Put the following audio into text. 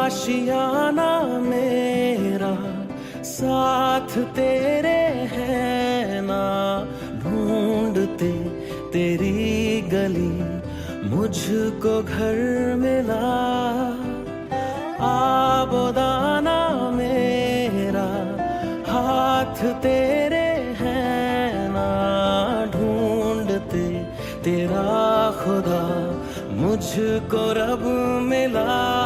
आशियाना मेरा साथ तेरे है ना, ढूंढते तेरी गली मुझको घर मिला। आबोदाना मेरा हाथ तेरे है ना, ढूंढते तेरा खुदा मुझको रब मिला।